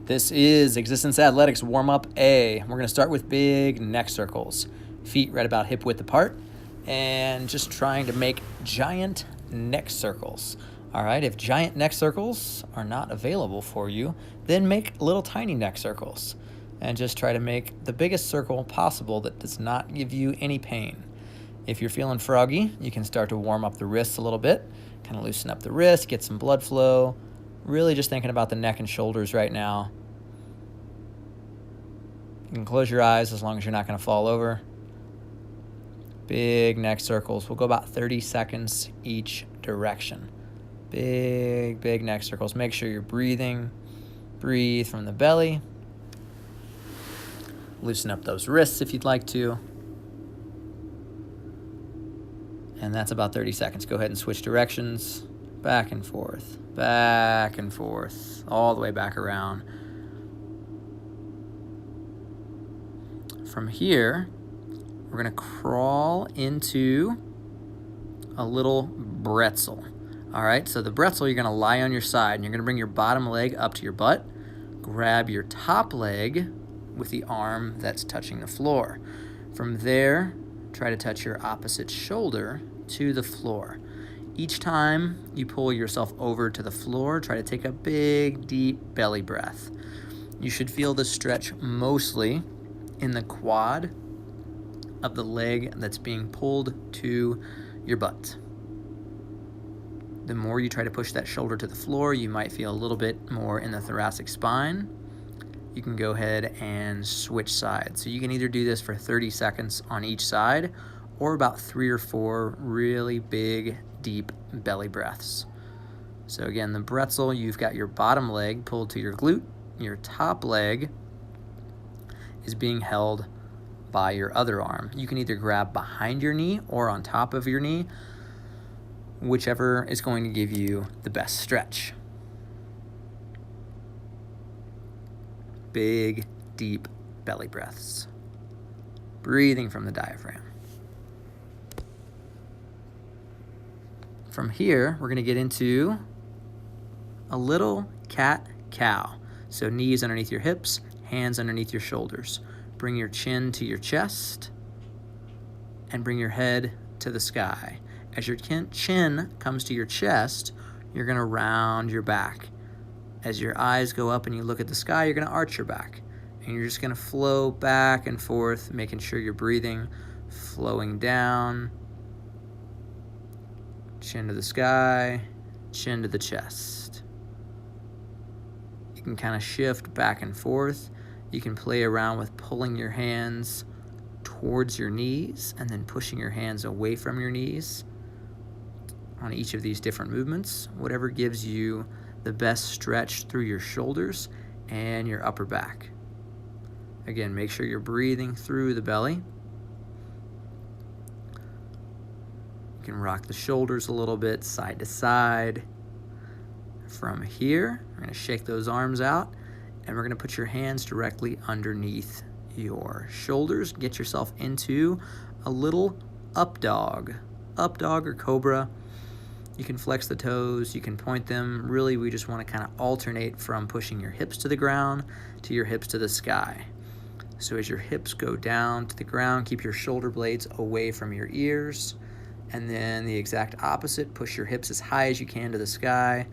This is Axistence Athletics Warm-Up A. We're going to start with big neck circles. Feet right about hip width apart, and just trying to make giant neck circles. All right, if giant neck circles are not available for you, then make little tiny neck circles. And just try to make the biggest circle possible that does not give you any pain. If you're feeling froggy, you can start to warm up the wrists a little bit. Kind of loosen up the wrist, get some blood flow. Really just thinking about the neck and shoulders right now. You can close your eyes as long as you're not going to fall over. Big neck circles. We'll go about 30 seconds each direction. Big neck circles. Make sure you're breathing. Breathe from the belly. Loosen up those wrists if you'd like to. And that's about 30 seconds. Go ahead and switch directions. Back and forth, all the way back around. From here, we're going to crawl into a little Bretzel. All right, so the Bretzel, you're going to lie on your side, and you're going to bring your bottom leg up to your butt. Grab your top leg with the arm that's touching the floor. From there, try to touch your opposite shoulder to the floor. Each time you pull yourself over to the floor, try to take a big, deep belly breath. You should feel the stretch mostly in the quad of the leg that's being pulled to your butt. The more you try to push that shoulder to the floor, you might feel a little bit more in the thoracic spine. You can go ahead and switch sides. So you can either do this for 30 seconds on each side or about 3 or 4 really big, deep belly breaths. So again, the Bretzel, you've got your bottom leg pulled to your glute. Your top leg is being held by your other arm. You can either grab behind your knee or on top of your knee, whichever is going to give you the best stretch. Big, deep belly breaths. Breathing from the diaphragm. From here, we're going to get into a little cat-cow. So knees underneath your hips, hands underneath your shoulders. Bring your chin to your chest and bring your head to the sky. As your chin comes to your chest, you're going to round your back. As your eyes go up and you look at the sky, you're going to arch your back. And you're just going to flow back and forth, making sure you're breathing, flowing down. Chin to the sky, chin to the chest. You can kind of shift back and forth. You can play around with pulling your hands towards your knees and then pushing your hands away from your knees on each of these different movements. Whatever gives you the best stretch through your shoulders and your upper back. Again, make sure you're breathing through the belly. You can rock the shoulders a little bit, side to side. From here, we're going to shake those arms out, and we're going to put your hands directly underneath your shoulders. Get yourself into a little up dog or Cobra. You can flex the toes, you can point them. Really, we just want to kind of alternate from pushing your hips to the ground to your hips to the sky. So as your hips go down to the ground, keep your shoulder blades away from your ears. And then the exact opposite, push your hips as high as you can to the sky.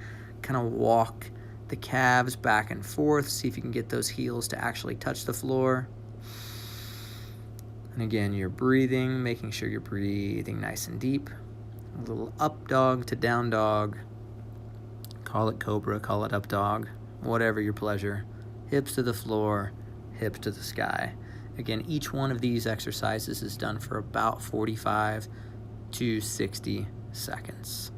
Kind of walk the calves back and forth. See if you can get those heels to actually touch the floor. And again, you're breathing, making sure you're breathing nice and deep. A little up dog to down dog. Call it Cobra, call it up dog. Whatever your pleasure. Hips to the floor, hips to the sky. Again, each one of these exercises is done for about 45 to 60 seconds.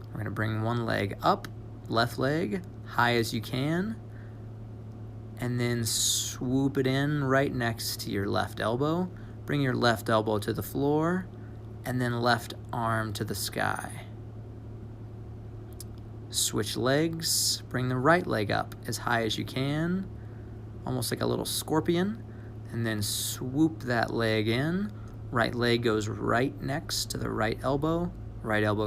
We're going to bring one leg up, left leg, high as you can, and then swoop it in right next to your left elbow. Bring your left elbow to the floor, and then left arm to the sky. Switch legs, bring the right leg up as high as you can, almost like a little scorpion, and then swoop that leg in. Right leg goes right next to the right elbow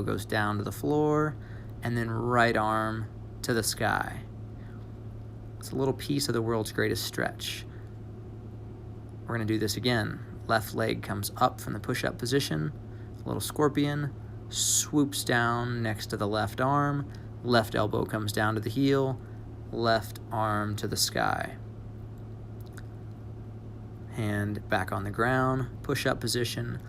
goes down to the floor, and then right arm to the sky. It's a little piece of the world's greatest stretch. We're going to do this again. Left leg comes up from the push-up position. A little scorpion. Swoops down next to the left arm. Left elbow comes down to the heel. Left arm to the sky. Hand back on the ground. Push-up position.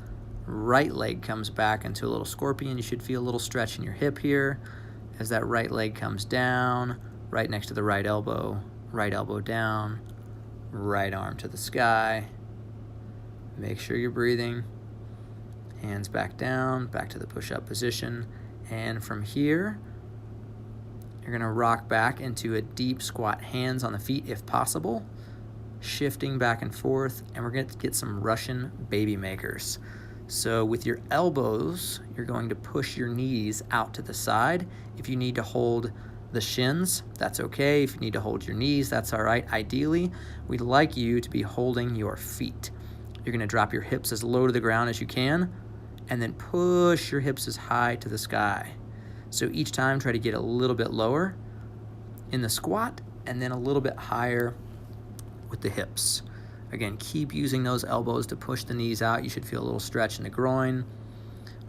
Right leg comes back into a little scorpion. You should feel a little stretch in your hip here as that right leg comes down, right next to the right elbow down, right arm to the sky. Make sure you're breathing. Hands back down, back to the push-up position. And from here, you're gonna rock back into a deep squat, hands on the feet if possible, shifting back and forth, and we're gonna get some Russian Babymakers. So with your elbows, you're going to push your knees out to the side. If you need to hold the shins, that's okay. If you need to hold your knees, that's all right. Ideally, we'd like you to be holding your feet. You're gonna drop your hips as low to the ground as you can, and then push your hips as high to the sky. So each time, try to get a little bit lower in the squat, and then a little bit higher with the hips. Again, keep using those elbows to push the knees out. You should feel a little stretch in the groin.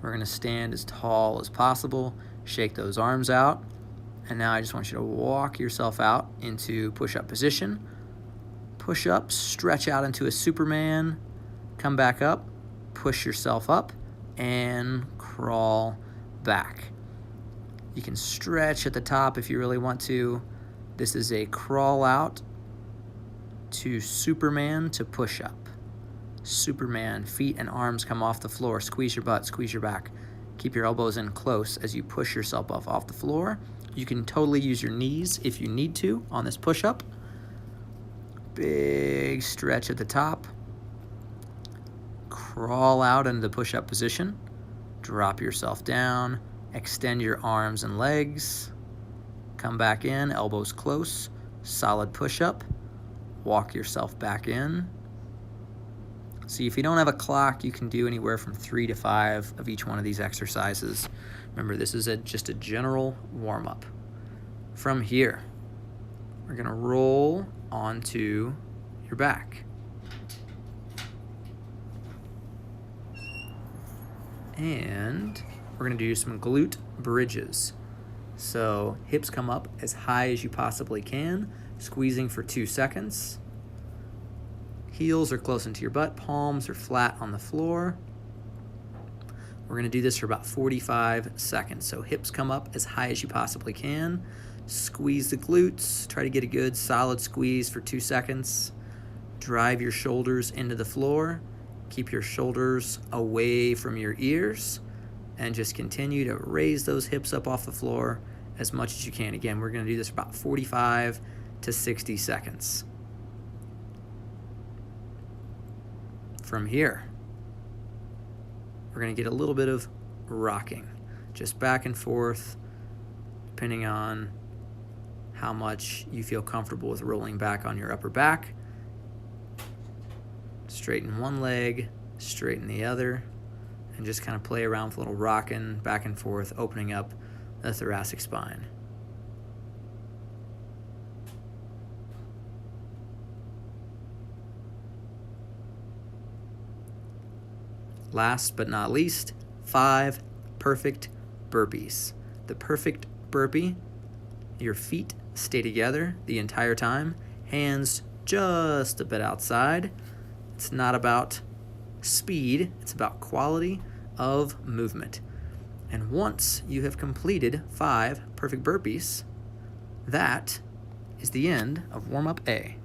We're gonna stand as tall as possible, shake those arms out, and now I just want you to walk yourself out into push-up position. Push up, stretch out into a Superman, come back up, push yourself up, and crawl back. You can stretch at the top if you really want to. This is a crawl out to Superman to push up. Superman, feet and arms come off the floor. Squeeze your butt, squeeze your back. Keep your elbows in close as you push yourself up off the floor. You can totally use your knees if you need to on this push-up. Big stretch at the top. Crawl out into the push-up position. Drop yourself down. Extend your arms and legs. Come back in, elbows close. Solid push-up. Walk yourself back in. See, if you don't have a clock, you can do anywhere from 3 to 5 of each one of these exercises. Remember, this is just a general warm-up. From here, we're gonna roll onto your back. And we're gonna do some glute bridges. So hips come up as high as you possibly can, squeezing for 2 seconds. Heels are close into your butt, palms are flat on the floor. We're gonna do this for about 45 seconds. So hips come up as high as you possibly can. Squeeze the glutes, try to get a good solid squeeze for 2 seconds. Drive your shoulders into the floor. Keep your shoulders away from your ears. And just continue to raise those hips up off the floor as much as you can. Again, we're gonna do this for about 45 to 60 seconds. From here, we're gonna get a little bit of rocking, just back and forth, depending on how much you feel comfortable with rolling back on your upper back. Straighten one leg, straighten the other, and just kind of play around with a little rocking back and forth, opening up the thoracic spine. Last but not least, 5 perfect burpees. The perfect burpee, your feet stay together the entire time, hands just a bit outside. It's not about speed, it's about quality of movement. And once you have completed 5 perfect burpees, that is the end of warm-up A.